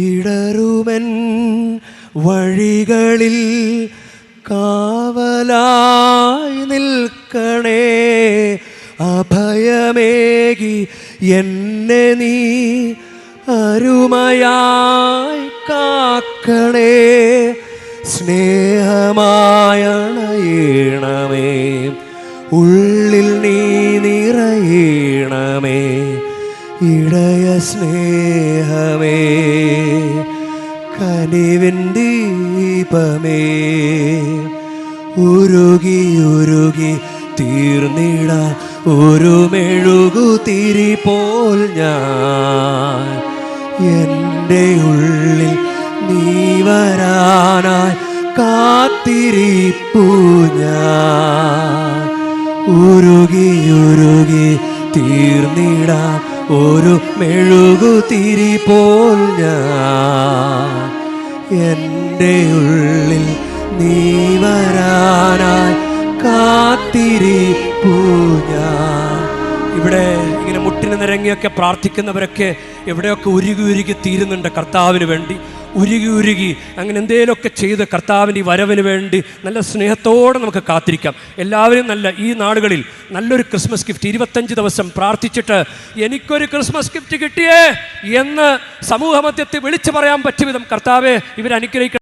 ഇടറുമൻ വഴികളിൽ കാവലായി നിൽക്കണേ. അഭയമേകി എന്നെ നീ അരുമയായി കാക്കണേ. സ്നേഹമായണയണമേ, ഉള്ളിൽ നീ നിറയണമേ. ഇടയ സ്നേഹമേ, കനിവിൻ ദീപമേ, ഉരുകി ഉരുകി തീർന്നിട ഒരു മെഴുകുതിരി പോൽ ഞാൻ. എൻ്റെ ഉള്ളിൽ നീ വരാനായി കാത്തിരിപ്പു ഞാൻ. ഉരുകി ഉരുകി തീർന്നിടാൻ ഒരു മെഴുകുതിരി പോൽ ഞാൻ. എൻ്റെ ഉള്ളിൽ നീ വരാനായി കാത്തിരിപ്പു ഞാൻ. ഇവിടെ ഇങ്ങനെ മുട്ടിന് നിരങ്ങിയൊക്കെ പ്രാർത്ഥിക്കുന്നവരൊക്കെ എവിടെയൊക്കെ ഉരുകി ഉരുകി തീരുന്നുണ്ട് കർത്താവിന് വേണ്ടി. ഉരുകി ഉരുകി അങ്ങനെ എന്തെങ്കിലുമൊക്കെ ചെയ്ത് കർത്താവിൻ്റെ ഈ വരവിന് വേണ്ടി നല്ല സ്നേഹത്തോടെ നമുക്ക് കാത്തിരിക്കാം. എല്ലാവരും ഈ നാളുകളിൽ നല്ലൊരു ക്രിസ്മസ് ഗിഫ്റ്റ് 25 ദിവസം പ്രാർത്ഥിച്ചിട്ട് എനിക്കൊരു ക്രിസ്മസ് ഗിഫ്റ്റ് കിട്ടിയേ എന്ന് സമൂഹ മധ്യത്തിൽ വിളിച്ചു പറയാൻ പറ്റിയ വിധം കർത്താവെ ഇവരനുഗ്രഹിക്കണം.